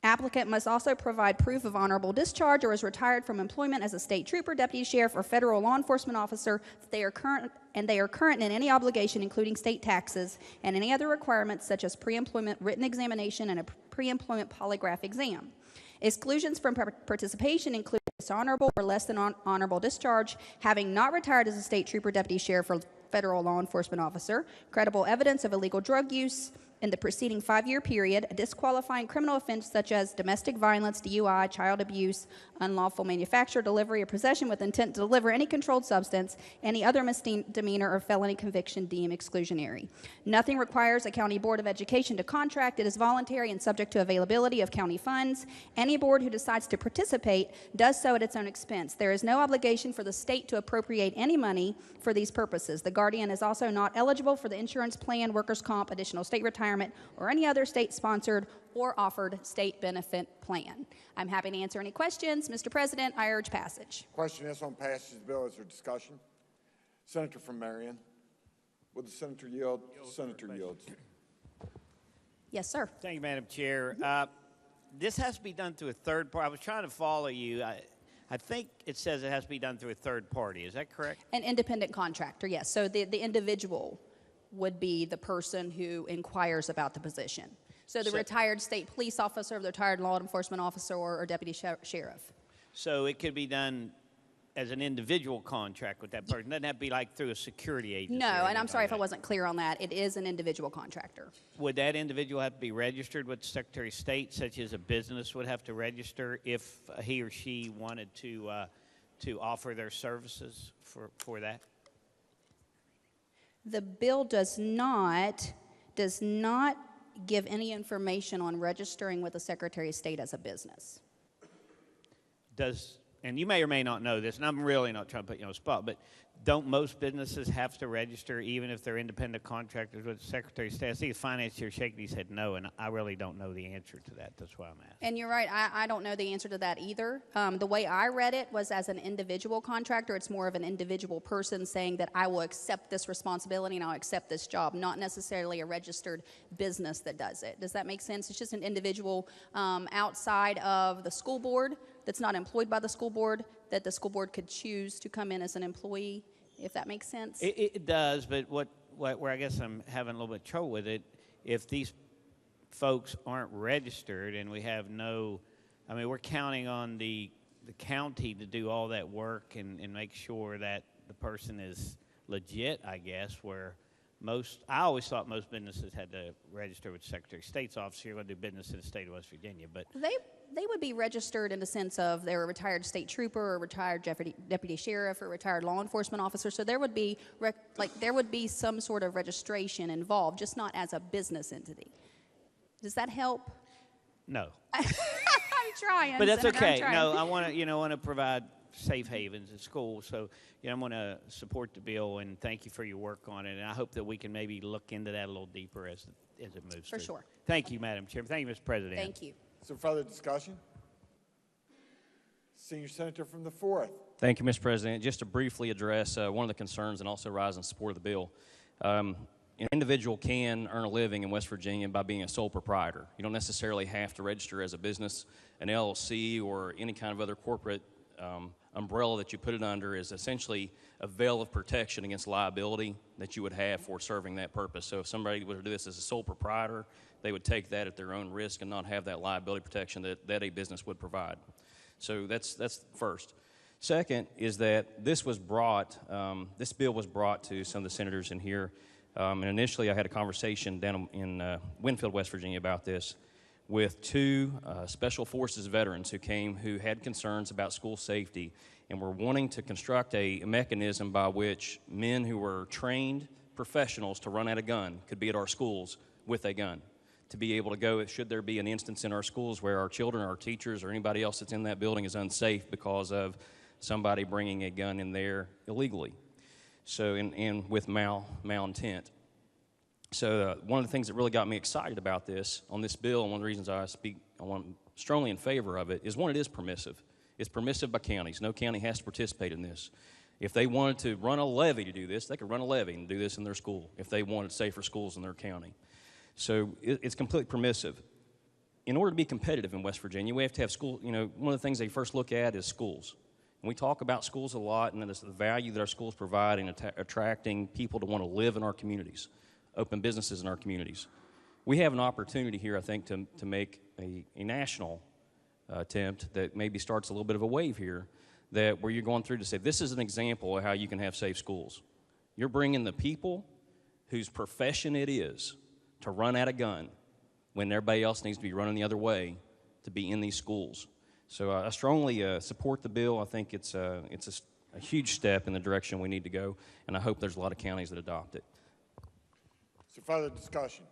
Applicant must also provide proof of honorable discharge or is retired from employment as a state trooper, deputy sheriff, or federal law enforcement officer. They are current in any obligation, including state taxes, and any other requirements such as pre-employment written examination and a pre-employment polygraph exam. Exclusions from participation include dishonorable or less than honorable discharge, having not retired as a state trooper, deputy sheriff, or federal law enforcement officer, credible evidence of illegal drug use in the preceding 5-year period, a disqualifying criminal offense such as domestic violence, DUI, child abuse, unlawful manufacture, delivery, or possession with intent to deliver any controlled substance, any other misdemeanor or felony conviction deemed exclusionary. Nothing requires a county board of education to contract. It is voluntary and subject to availability of county funds. Any board who decides to participate does so at its own expense. There is no obligation for the state to appropriate any money for these purposes. The Guardian is also not eligible for the insurance plan, workers' comp, additional state retirement, or any other state-sponsored or offered state benefit plan. I'm happy to answer any questions. Mr. President, I urge passage. Question is on passage of the bill. Is there discussion? Senator from Marion. Will the senator yield? Senator yields. Yes, sir. Thank you, Madam Chair. This has to be done through a third party. I was trying to follow you. I think it says it has to be done through a third party. Is that correct? An independent contractor, yes. So the individual would be the person who inquires about the position. So the retired state police officer, the retired law enforcement officer, or deputy sheriff. So it could be done as an individual contract with that person. It doesn't have to be like through a security agency. No, or and anything I'm sorry like if I wasn't clear on that. It is an individual contractor. Would that individual have to be registered with the Secretary of State, such as a business would have to register if he or she wanted to offer their services for that? The bill does not give any information on registering with the Secretary of State as a business. And you may or may not know this, and I'm really not trying to put you on the spot, but don't most businesses have to register even if they're independent contractors with the Secretary of State? I see the finance chair shaking his head no, and I really don't know the answer to that. That's why I'm asking. And you're right, I don't know the answer to that either. The way I read it was as an individual contractor. It's more of an individual person saying that I will accept this responsibility and I'll accept this job, not necessarily a registered business that does it. Does that make sense? It's just an individual outside of the school board that's not employed by the school board, that the school board could choose to come in as an employee, if that makes sense. It does, but where I guess I'm having a little bit of trouble with it, if these folks aren't registered and we have we're counting on the county to do all that work and make sure that the person is legit, I guess, where I always thought most businesses had to register with the Secretary of State's office. You're going to do business in the state of West Virginia, but They would be registered in the sense of they're a retired state trooper or retired deputy sheriff or retired law enforcement officer. So there would be some sort of registration involved, just not as a business entity. Does that help? no. I'm trying. But that's Senator, I'm okay. trying. No, I want to provide safe havens at schools. So I'm going to support the bill and thank you for your work on it. And I hope that we can maybe look into that a little deeper as it moves For through. sure. Thank you, Madam Chairman. Thank you, Mr. President. Thank you. So further discussion? Senior Senator from the 4th. Thank you, Mr. President. Just to briefly address one of the concerns and also rise in support of the bill. An individual can earn a living in West Virginia by being a sole proprietor. You don't necessarily have to register as a business. An LLC or any kind of other corporate umbrella that you put it under is essentially a veil of protection against liability that you would have for serving that purpose. So if somebody were to do this as a sole proprietor, they would take that at their own risk and not have that liability protection that a business would provide. So that's first. Second is that this bill was brought to some of the senators in here. And initially I had a conversation down in Winfield, West Virginia about this with two Special Forces veterans who had concerns about school safety and were wanting to construct a mechanism by which men who were trained professionals to run at a gun could be at our schools with a gun, to be able to go, should there be an instance in our schools where our children, our teachers, or anybody else that's in that building is unsafe because of somebody bringing a gun in there illegally, so and with malintent. So one of the things that really got me excited about on this bill, and one of the reasons I want strongly in favor of it, is one, it is permissive. It's permissive by counties. No county has to participate in this. If they wanted to run a levy to do this, they could run a levy and do this in their school if they wanted safer schools in their county. So it's completely permissive. In order to be competitive in West Virginia, we have to have school. One of the things they first look at is schools. And we talk about schools a lot, and it's the value that our schools provide in attracting people to want to live in our communities, open businesses in our communities. We have an opportunity here, I think, to make a national attempt that maybe starts a little bit of a wave here, where you're going through to say, this is an example of how you can have safe schools. You're bringing the people whose profession it is to run at a gun when everybody else needs to be running the other way to be in these schools. So I strongly support the bill. I think it's a huge step in the direction we need to go, and I hope there's a lot of counties that adopt it. So further discussion?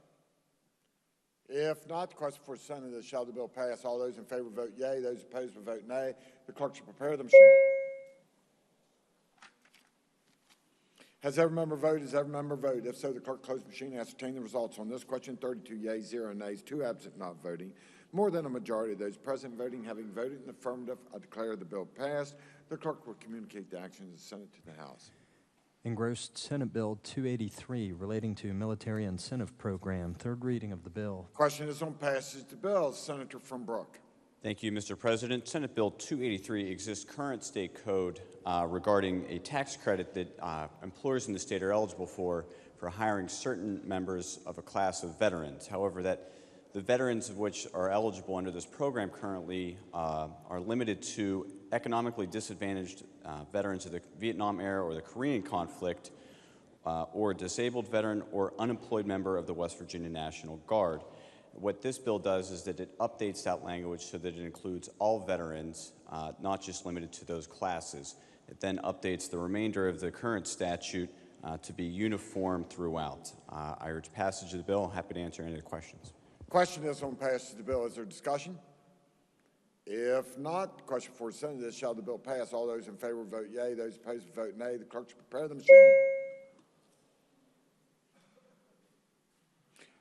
If not, the question for the Senate is, shall the bill pass? All those in favor vote yea. Those opposed will vote nay. The clerk shall prepare the machine. Has every member voted? Has every member voted? If so, the clerk close the machine and ascertain the results on this question. 32 yeas, 0 nays, 2 absent not voting. More than a majority of those present voting having voted in the affirmative, I declare the bill passed. The clerk will communicate the action of the Senate to the House. Engrossed Senate Bill 283 relating to military incentive program. Third reading of the bill. Question is on passage of the bill. Senator from Brooke. Thank you, Mr. President. Senate Bill 283 exists current state code regarding a tax credit that employers in the state are eligible for hiring certain members of a class of veterans. However, that The veterans of which are eligible under this program currently are limited to economically disadvantaged veterans of the Vietnam era or the Korean conflict, or a disabled veteran or unemployed member of the West Virginia National Guard. What this bill does is that it updates that language so that it includes all veterans, not just limited to those classes. It then updates the remainder of the current statute to be uniform throughout. I urge passage of the bill. Happy to answer any of the questions. Question is on passage of the bill. Is there discussion? If not, question for the Senate is, shall the bill pass? All those in favor vote yea. Those opposed vote nay. The clerk should prepare the machine.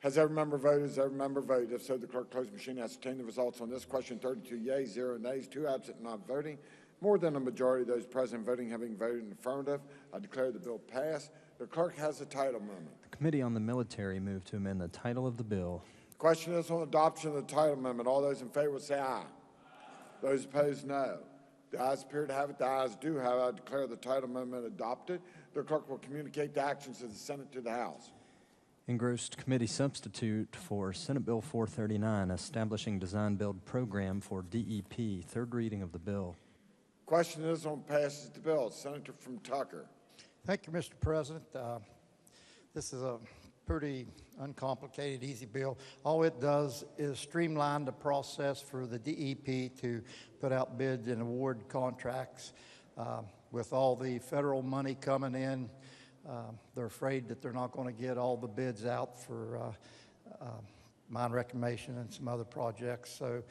Has every member voted? Has every member voted? If so, the clerk close the machine and ascertain the results on this question. 32 yeas, 0 nays, 2 absent, not voting. More than a majority of those present voting having voted in the affirmative, I declare the bill passed. The clerk has the title amendment. The Committee on the Military moved to amend the title of the bill. The question is on adoption of the title amendment. All those in favor will say aye. Those opposed, no. The ayes appear to have it. The ayes do have it. I declare the title amendment adopted. The clerk will communicate the actions of the Senate to the House. Engrossed committee substitute for Senate Bill 439, establishing design-build program for DEP. Third reading of the bill. Question is on passage of the bill. Senator from Tucker. Thank you, Mr. President. This is a pretty uncomplicated, easy bill. All it does is streamline the process for the DEP to put out bids and award contracts. With all the federal money coming in, they're afraid that they're not going to get all the bids out for mine reclamation and some other projects. So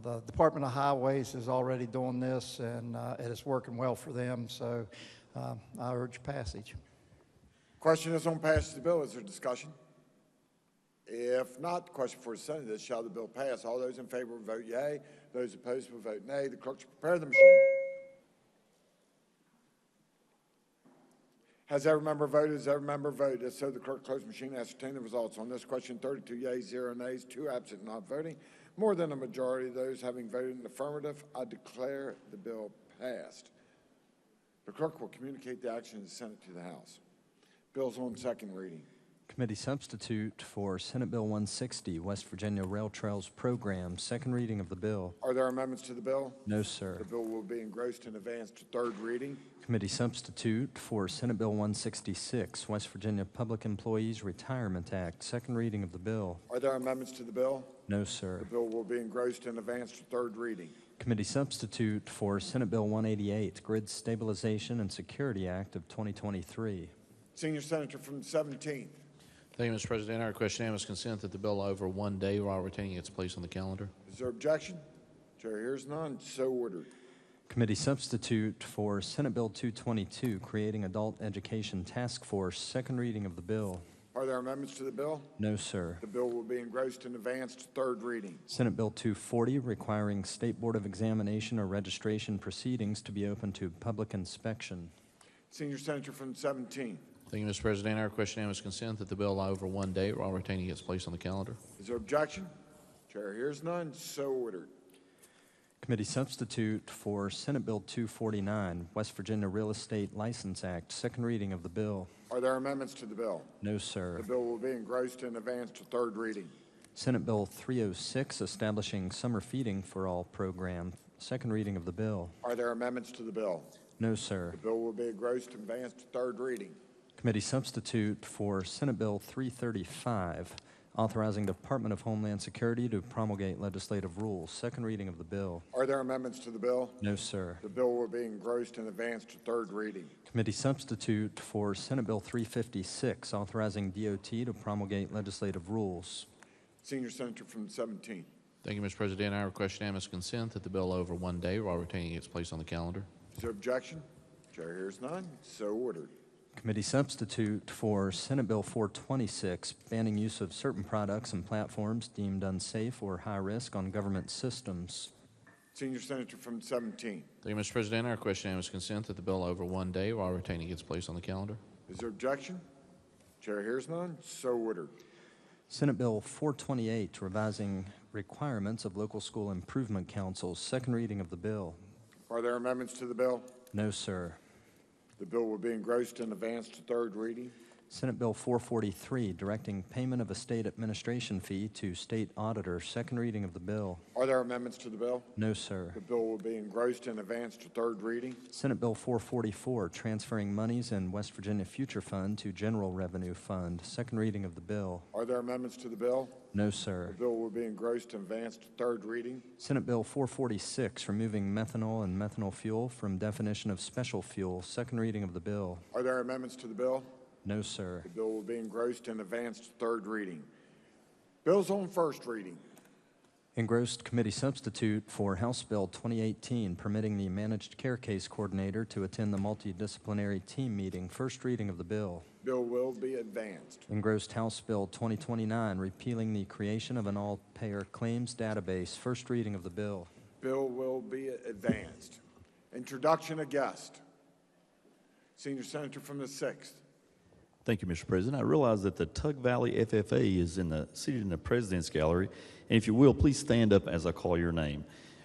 the Department of Highways is already doing this, and it is working well for them. So I urge passage. Question is on passage of the bill. Is there discussion? If not, the question for the Senate is, shall the bill pass? All those in favor will vote yea. Those opposed will vote nay. The clerk should prepare the machine. Has every member voted? Has every member voted? If so, the clerk close the machine and ascertain the results. On this question, 32 yeas, 0 nays, 2 absent, not voting. More than a majority of those having voted in the affirmative, I declare the bill passed. The clerk will communicate the action of the Senate to the House. Bill's on second reading. Committee substitute for Senate Bill 160, West Virginia Rail Trails Program. Second reading of the bill. Are there amendments to the bill? No, sir. The bill will be engrossed and advanced to third reading. Committee substitute for Senate Bill 166, West Virginia Public Employees Retirement Act. Second reading of the bill. Are there amendments to the bill? No, sir. The bill will be engrossed and advanced to third reading. Committee substitute for Senate Bill 188, Grid Stabilization and Security Act of 2023. Senior Senator from the 17th. Thank you, Mr. President. I request unanimous consent that the bill over one day while retaining its place on the calendar. Is there objection? Chair hears none. So ordered. Committee substitute for Senate Bill 222, Creating Adult Education Task Force. Second reading of the bill. Are there amendments to the bill? No, sir. The bill will be engrossed and advanced to third reading. Senate Bill 240, requiring State Board of Examination or registration proceedings to be open to public inspection. Senior Senator from the 17th. Thank you, Mr. President. I request unanimous consent that the bill lie over one day while retaining its place on the calendar. Is there objection? Chair hears none. So ordered. Committee substitute for Senate Bill 249, West Virginia Real Estate License Act. Second reading of the bill. Are there amendments to the bill? No, sir. The bill will be engrossed and advanced to third reading. Senate Bill 306, establishing summer feeding for all program. Second reading of the bill. Are there amendments to the bill? No, sir. The bill will be engrossed and advanced to third reading. Committee substitute for Senate Bill 335, authorizing Department of Homeland Security to promulgate legislative rules. Second reading of the bill. Are there amendments to the bill? No, sir. The bill will be engrossed and advanced to third reading. Committee substitute for Senate Bill 356, authorizing DOT to promulgate legislative rules. Senior Senator from the 17th. Thank you, Mr. President. I request unanimous consent that the bill over one day while retaining its place on the calendar. Is there objection? Chair hears none. So ordered. Committee substitute for Senate Bill 426, banning use of certain products and platforms deemed unsafe or high risk on government systems. Senior Senator from the 17th. Thank you, Mr. President. I request unanimous consent that the bill over one day while retaining its place on the calendar. Is there objection? Chair hears none. So ordered. Senate Bill 428, revising requirements of local school improvement councils. Second reading of the bill. Are there amendments to the bill? No, sir. The bill will be engrossed and advanced to third reading. Senate Bill 443, directing payment of a state administration fee to state auditor. Second reading of the bill. Are there amendments to the bill? No, sir. The bill will be engrossed and advanced to third reading. Senate Bill 444, transferring monies in West Virginia Future Fund to General Revenue Fund. Second reading of the bill. Are there amendments to the bill? No, sir. The bill will be engrossed and advanced to third reading. Senate Bill 446, removing methanol and methanol fuel from definition of special fuel. Second reading of the bill. Are there amendments to the bill? No, sir. The bill will be engrossed and advanced to third reading. Bills on first reading. Engrossed committee substitute for House Bill 2018, permitting the managed care case coordinator to attend the multidisciplinary team meeting. First reading of the bill. Bill will be advanced. Engrossed House Bill 2029, repealing the creation of an all-payer claims database. First reading of the bill. Bill will be advanced. Introduction of guest. Senior Senator from the 6th. Thank you, Mr. President. I realize that the Tug Valley FFA is seated in the President's Gallery. And if you will, please stand up as I call your name.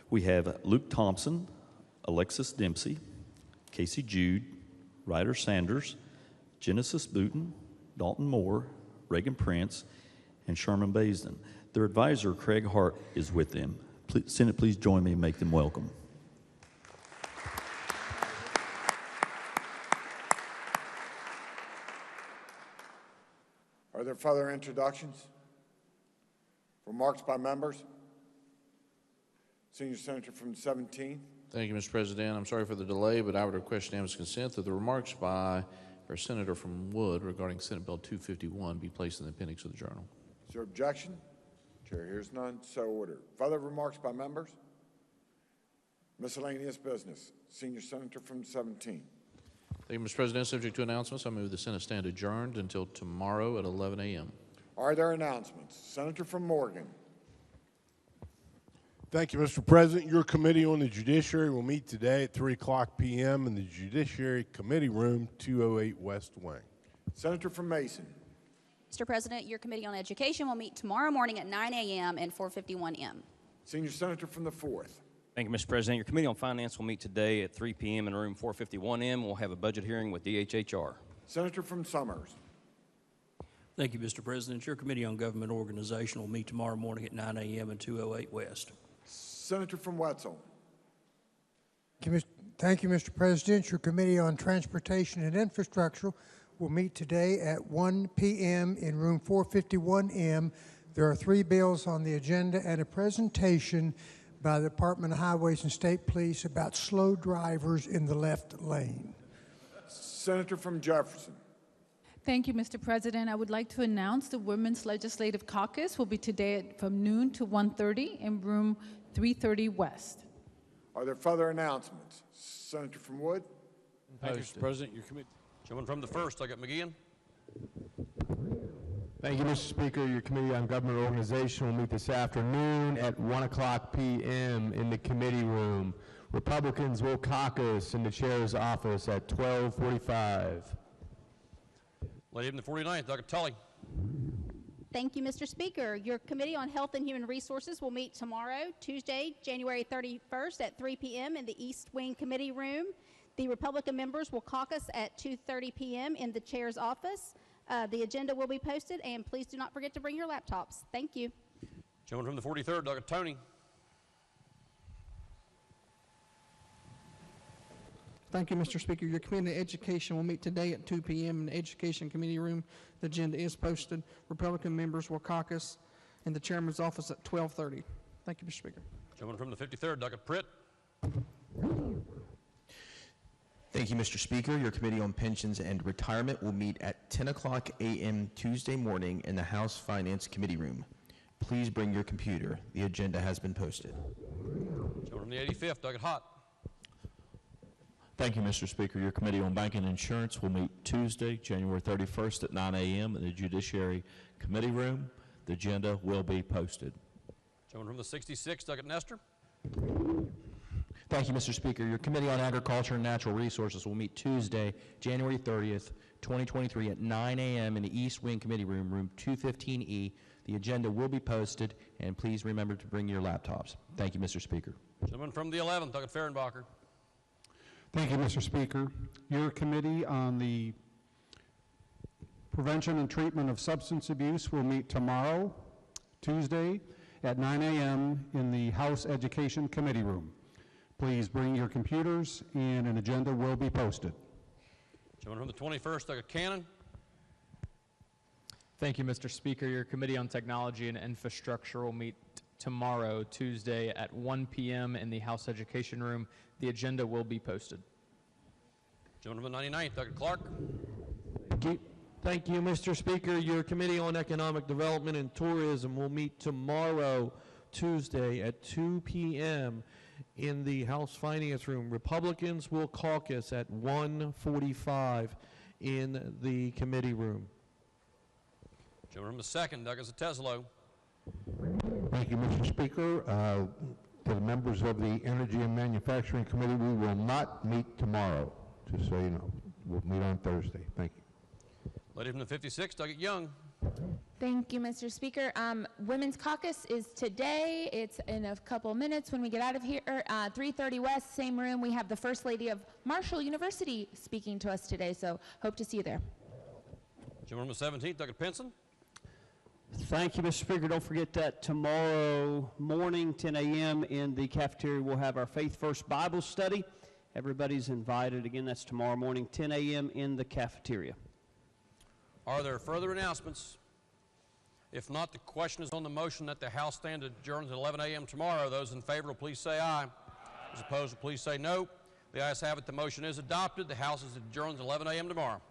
We have Luke Thompson, Alexis Dempsey, Casey Jude, Ryder Sanders, Genesis Booton, Dalton Moore, Reagan Prince, and Sherman Baisden. Their advisor, Craig Hart, is with them. Senate, please join me and make them welcome. Are there further introductions? Remarks by members? Senior Senator from the 17th. Thank you, Mr. President. I'm sorry for the delay, but I would request unanimous consent that the remarks by our Senator from Wood regarding Senate Bill 251 be placed in the appendix of the journal. Is there objection? Chair hears none. So ordered. Further remarks by members? Miscellaneous business. Senior Senator from the 17th. Thank you, Mr. President. Subject to announcements, I move the Senate stand adjourned until tomorrow at 11 a.m. Are there announcements? Senator from Morgan. Thank you, Mr. President. Your committee on the judiciary will meet today at 3 o'clock p.m. in the Judiciary Committee Room, 208 West Wing. Senator from Mason. Mr. President, your Committee on Education will meet tomorrow morning at 9 a.m. and 4:51 m. Senior Senator from the 4th. Thank you, Mr. President. Your Committee on Finance will meet today at 3 p.m. in room 451M. We'll have a budget hearing with DHHR. Senator from Summers. Thank you, Mr. President. Your Committee on Government Organization will meet tomorrow morning at 9 a.m. and 208 West. Senator from Wetzel. Thank you, Mr. President. Your Committee on Transportation and Infrastructure will meet today at 1 p.m. in room 451M. There are 3 bills on the agenda and a presentation by the Department of Highways and State Police about slow drivers in the left lane. Senator from Jefferson. Thank you, Mr. President. I would like to announce the Women's Legislative Caucus will be today from noon to 1:30 in room 330 West. Are there further announcements? Senator from Wood. Thank you, Mr. President. Your committee. Gentleman from the 1st, I got McGeehan. Thank you, Mr. Speaker. Your Committee on Government Organization will meet this afternoon at 1 o'clock p.m. in the committee room. Republicans will caucus in the chair's office at 12:45. Lady from the 49th, Dr. Tully. Thank you, Mr. Speaker. Your Committee on Health and Human Resources will meet tomorrow, Tuesday, January 31st at 3 p.m. in the East Wing Committee Room. The Republican members will caucus at 2:30 p.m. in the chair's office. The agenda will be posted, and please do not forget to bring your laptops. Thank you. Gentleman from the 43rd, Dr. Tony. Thank you, Mr. Speaker. Your Committee on Education will meet today at 2 p.m. in the Education Committee Room. The agenda is posted. Republican members will caucus in the Chairman's office at 12:30. Thank you, Mr. Speaker. Gentleman from the 53rd, Dr. Pritt. Thank you, Mr. Speaker. Your Committee on Pensions and Retirement will meet at 10 o'clock a.m. Tuesday morning in the House Finance Committee Room. Please bring your computer. The agenda has been posted. Gentleman from the 85th, Dr. Hott. Thank you, Mr. Speaker. Your Committee on Banking and Insurance will meet Tuesday, January 31st at 9 a.m. in the Judiciary Committee Room. The agenda will be posted. Gentleman from the 66th, Dr. Nestor. Thank you, Mr. Speaker. Your Committee on Agriculture and Natural Resources will meet Tuesday, January 30th, 2023 at 9 a.m. in the East Wing Committee Room, room 215E. The agenda will be posted, and please remember to bring your laptops. Thank you, Mr. Speaker. Gentleman from the 11th, Dr. Fehrenbacher. Thank you, Mr. Speaker. Your Committee on the Prevention and Treatment of Substance Abuse will meet tomorrow, Tuesday, at 9 a.m. in the House Education Committee Room. Please bring your computers, and an agenda will be posted. Gentleman from the 21st, Doug Cannon. Thank you, Mr. Speaker. Your Committee on Technology and Infrastructure will meet tomorrow, Tuesday, at 1 p.m. in the House Education Room. The agenda will be posted. Gentleman from the 99th, Doug Clark. Thank you, Mr. Speaker. Your Committee on Economic Development and Tourism will meet tomorrow, Tuesday, at 2 p.m. in the House Finance Room. Republicans will caucus at 1:45 in the committee room. Gentleman from the 2nd, Douglas Teslo. Thank you, Mr. Speaker. To the members of the Energy and Manufacturing Committee, we will not meet tomorrow, just so you know. We'll meet on Thursday. Thank you. Lady from the 56th, Doug Young. Thank you, Mr. Speaker. Women's Caucus is today. It's in a couple minutes when we get out of here. 330 West, same room. We have the First Lady of Marshall University speaking to us today, so hope to see you there. Gentleman from the 17th, Doug Pinson. Thank you, Mr. Speaker. Don't forget that tomorrow morning, 10 a.m. in the cafeteria, we'll have our Faith First Bible study. Everybody's invited. Again, that's tomorrow morning, 10 a.m. in the cafeteria. Are there further announcements? If not, the question is on the motion that the House stand adjourned at 11 a.m. tomorrow. Those in favor will please say aye. Those opposed will please say no. The ayes have it. The motion is adopted. The House is adjourned at 11 a.m. tomorrow.